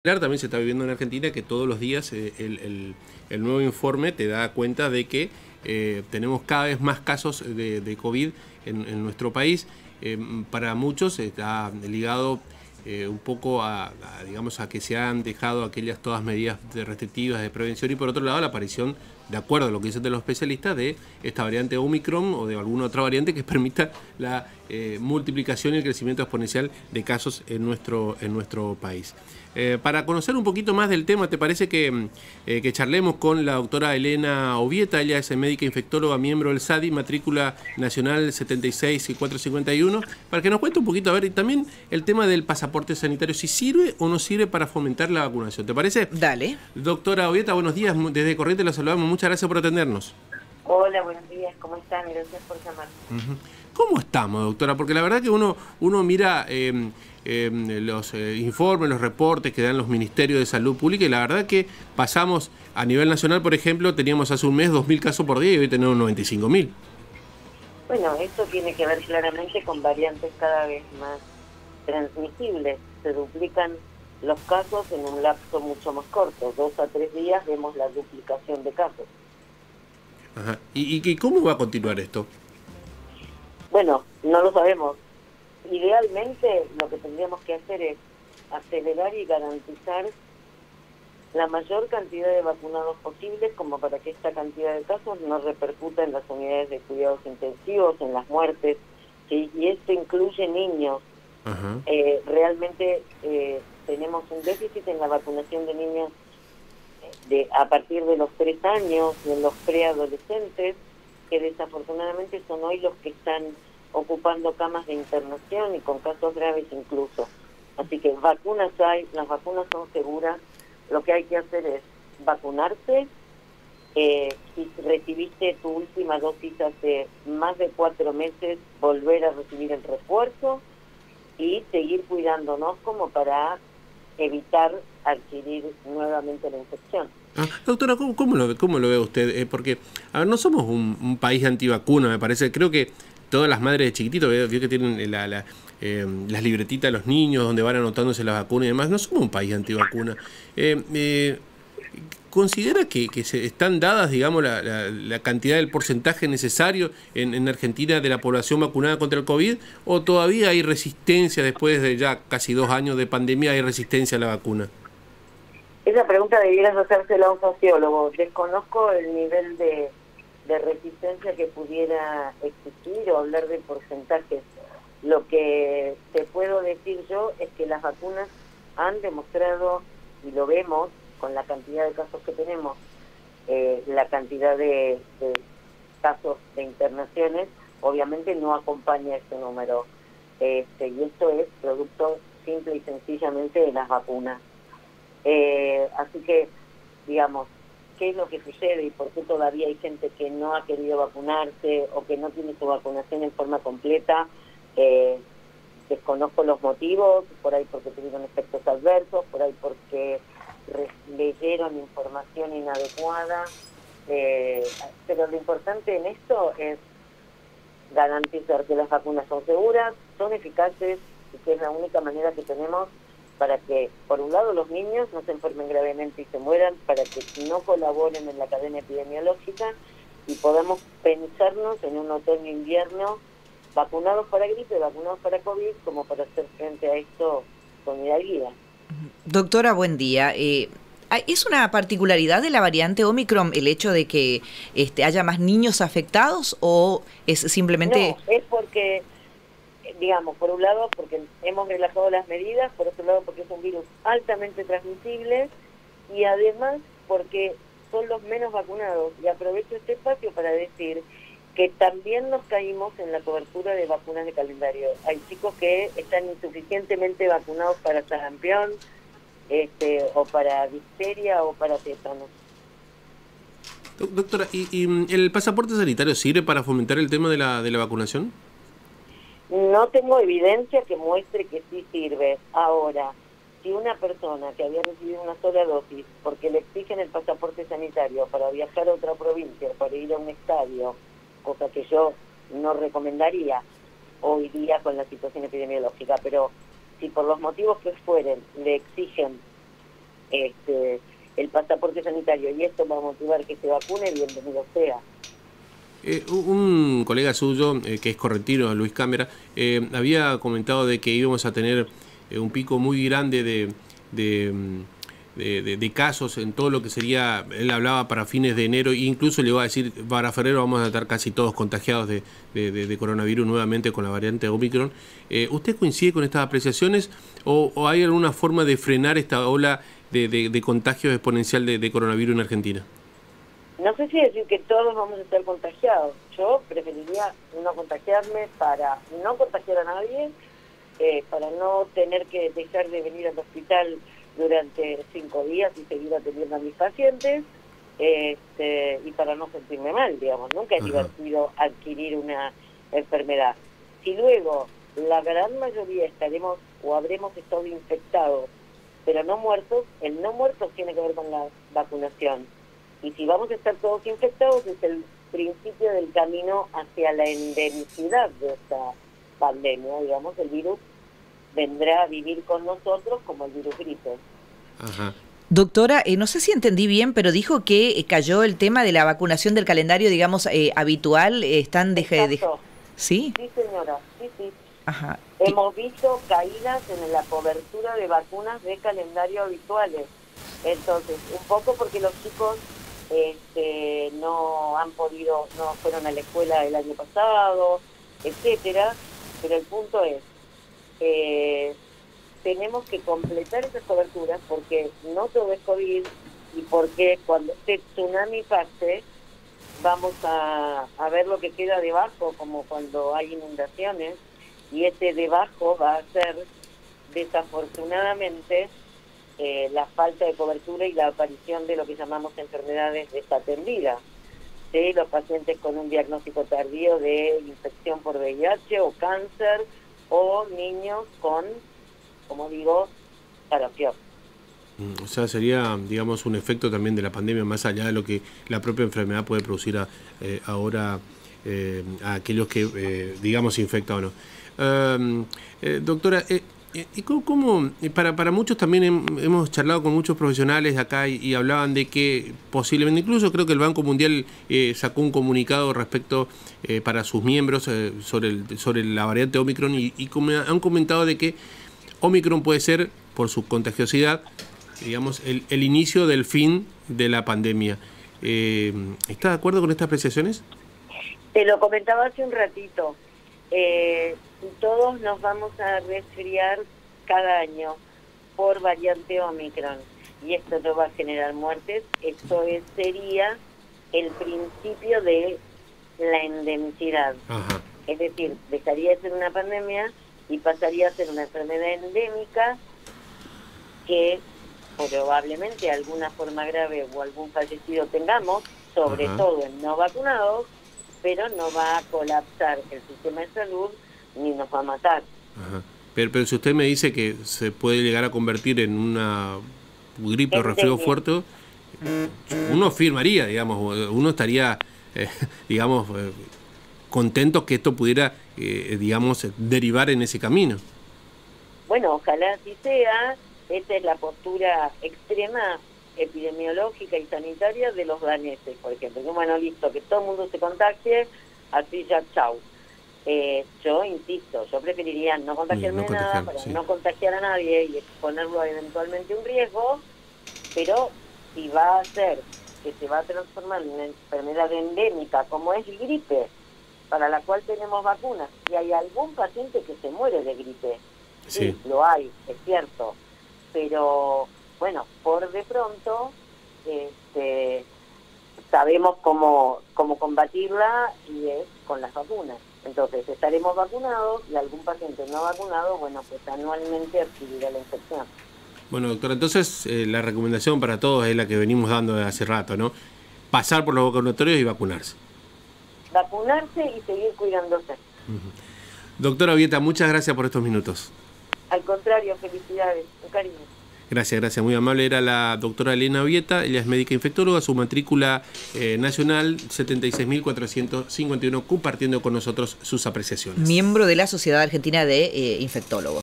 También se está viviendo en Argentina que todos los días el nuevo informe te da cuenta de que tenemos cada vez más casos de COVID en nuestro país. Para muchos está ligado un poco digamos, a que se han dejado aquellas todas medidas restrictivas de prevención y por otro lado la aparición, de acuerdo a lo que dicen los especialistas, de esta variante Omicron o de alguna otra variante que permita la multiplicación y el crecimiento exponencial de casos en nuestro país. Para conocer un poquito más del tema, ¿te parece que charlemos con la doctora Elena Ovieta? Ella es médica infectóloga, miembro del SADI, matrícula nacional 76451, para que nos cuente un poquito, a ver, y también el tema del pasaporte sanitario, si sirve o no sirve para fomentar la vacunación. ¿Te parece? Dale. Doctora Ovieta, buenos días, desde Corrientes la saludamos, muchas gracias por atendernos. Hola, buenos días, ¿cómo están? Gracias por llamar. ¿Cómo estamos, doctora? Porque la verdad que uno mira los informes, los reportes que dan los ministerios de salud pública y la verdad que pasamos a nivel nacional, por ejemplo, teníamos hace un mes 2.000 casos por día y hoy tenemos 95.000. Bueno, esto tiene que ver claramente con variantes cada vez más transmisibles. Se duplican los casos en un lapso mucho más corto. 2 a 3 días vemos la duplicación de casos. Ajá. ¿Y cómo va a continuar esto? Bueno, no lo sabemos. Idealmente lo que tendríamos que hacer es acelerar y garantizar la mayor cantidad de vacunados posibles como para que esta cantidad de casos no repercuta en las unidades de cuidados intensivos, en las muertes, ¿sí? Y esto incluye niños. Ajá. Realmente tenemos un déficit en la vacunación de niños a partir de los 3 años y en los preadolescentes, que desafortunadamente son hoy los que están ocupando camas de internación y con casos graves incluso. Así que vacunas hay, las vacunas son seguras, lo que hay que hacer es vacunarse. Si recibiste tu última dosis hace más de 4 meses, volver a recibir el refuerzo y seguir cuidándonos como para evitar adquirir nuevamente la infección. Doctora, ¿cómo lo ve usted? Porque, a ver, no somos un país antivacuna, me parece. Creo que todas las madres de chiquititos, veo que tienen las libretitas de los niños donde van anotándose las vacunas y demás. No somos un país antivacuna. ¿Considera que se están dadas, digamos, la cantidad del porcentaje necesario en Argentina de la población vacunada contra el COVID? ¿O todavía hay resistencia después de ya casi 2 años de pandemia, hay resistencia a la vacuna? Esa pregunta debieras hacérsela a un sociólogo. Desconozco el nivel de resistencia que pudiera existir o hablar de porcentajes. Lo que te puedo decir yo es que las vacunas han demostrado, y lo vemos con la cantidad de casos que tenemos, la cantidad de casos de internaciones, obviamente no acompaña ese número. Y esto es producto simple y sencillamente de las vacunas. Así que, digamos, ¿qué es lo que sucede y por qué todavía hay gente que no ha querido vacunarse o que no tiene su vacunación en forma completa? Desconozco los motivos, por ahí porque tuvieron efectos adversos, por ahí porque leyeron información inadecuada, pero lo importante en esto es garantizar que las vacunas son seguras, son eficaces y que es la única manera que tenemos para que, por un lado, los niños no se enfermen gravemente y se mueran, para que no colaboren en la cadena epidemiológica y podamos pensarnos en un otoño-invierno vacunados para gripe, vacunados para COVID, como para hacer frente a esto con hidalguía. Doctora, buen día. ¿Es una particularidad de la variante Omicron el hecho de que haya más niños afectados o es simplemente...? No, es porque, digamos, por un lado porque hemos relajado las medidas, por otro lado porque es un virus altamente transmisible y además porque son los menos vacunados. Y aprovecho este espacio para decir que también nos caímos en la cobertura de vacunas de calendario. Hay chicos que están insuficientemente vacunados para sarampión, o para difteria o para tétanos. Doctora, ¿y el pasaporte sanitario sirve para fomentar el tema de la vacunación? No tengo evidencia que muestre que sí sirve. Ahora, si una persona que había recibido una sola dosis, porque le exigen el pasaporte sanitario para viajar a otra provincia, para ir a un estadio, cosa que yo no recomendaría hoy día con la situación epidemiológica, pero si por los motivos que fueren le exigen el pasaporte sanitario y esto va a motivar que se vacune, bienvenido sea. Un colega suyo, que es correntino, Luis Cámara, había comentado de que íbamos a tener un pico muy grande de casos en todo lo que sería, él hablaba para fines de enero, e incluso le iba a decir, para febrero vamos a estar casi todos contagiados de coronavirus nuevamente con la variante Omicron. ¿Usted coincide con estas apreciaciones o hay alguna forma de frenar esta ola de contagios exponencial de coronavirus en Argentina? No sé si decir que todos vamos a estar contagiados. Yo preferiría no contagiarme para no contagiar a nadie, para no tener que dejar de venir al hospital durante 5 días y seguir atendiendo a mis pacientes, y para no sentirme mal, digamos. Nunca es divertido adquirir una enfermedad. Si luego la gran mayoría estaremos o habremos estado infectados, pero no muertos, el no muertos tiene que ver con la vacunación. Y si vamos a estar todos infectados, es el principio del camino hacia la endemicidad de esta pandemia, digamos. El virus vendrá a vivir con nosotros como el virus gripe. Ajá. Doctora, no sé si entendí bien, pero dijo que cayó el tema de la vacunación del calendario, digamos, habitual. Están ¿Sí? Sí, señora, sí. Ajá. Hemos visto caídas en la cobertura de vacunas de calendario habituales. Entonces, un poco porque los chicos no han podido, no fueron a la escuela el año pasado, etcétera, pero el punto es, tenemos que completar esas coberturas porque no todo es COVID y porque cuando este tsunami pase vamos a ver lo que queda debajo, como cuando hay inundaciones, y ese debajo va a ser desafortunadamente la falta de cobertura y la aparición de lo que llamamos enfermedades desatendidas, de los pacientes con un diagnóstico tardío de infección por VIH o cáncer, o niños con, como digo, sarampión. O sea, sería, digamos, un efecto también de la pandemia, más allá de lo que la propia enfermedad puede producir ahora a aquellos que, digamos, se infectan o no. Doctora, ¿y cómo para muchos también hemos charlado con muchos profesionales de acá y hablaban de que posiblemente, incluso creo que el Banco Mundial sacó un comunicado respecto para sus miembros sobre la variante Omicron y como han comentado de que Omicron puede ser, por su contagiosidad, digamos, el inicio del fin de la pandemia. ¿Está de acuerdo con estas apreciaciones? Te lo comentaba hace un ratito. Todos nos vamos a resfriar cada año por variante Omicron y esto no va a generar muertes. Esto sería el principio de la endemicidad. Ajá. Es decir, dejaría de ser una pandemia y pasaría a ser una enfermedad endémica que probablemente alguna forma grave o algún fallecido tengamos, sobre todo en no vacunados, pero no va a colapsar el sistema de salud ni nos va a matar. Ajá. Pero si usted me dice que se puede llegar a convertir en una gripe o resfriado fuerte, uno firmaría, digamos, uno estaría, digamos, contento que esto pudiera, digamos, derivar en ese camino. Bueno, ojalá así sea. Esta es la postura extrema epidemiológica y sanitaria de los daneses, por ejemplo. Bueno, listo, que todo el mundo se contagie, así ya, chau. Yo insisto, yo preferiría no contagiarme de nada para no contagiar a nadie y exponerlo eventualmente a un riesgo, pero si va a ser que se va a transformar en una enfermedad endémica como es gripe, para la cual tenemos vacunas, y hay algún paciente que se muere de gripe, sí, lo hay, es cierto, pero bueno, por de pronto sabemos cómo combatirla y es con las vacunas. Entonces estaremos vacunados y algún paciente no vacunado, bueno, pues anualmente adquirirá la infección. Bueno, doctora, entonces la recomendación para todos es la que venimos dando desde hace rato, ¿no? Pasar por los vacunatorios y vacunarse. Vacunarse y seguir cuidándose. Doctora Ovieta, muchas gracias por estos minutos. Al contrario, felicidades, un cariño. Gracias, muy amable. Era la doctora Elena Ovieta, ella es médica infectóloga, su matrícula nacional 76.451, compartiendo con nosotros sus apreciaciones. Miembro de la Sociedad Argentina de Infectólogos.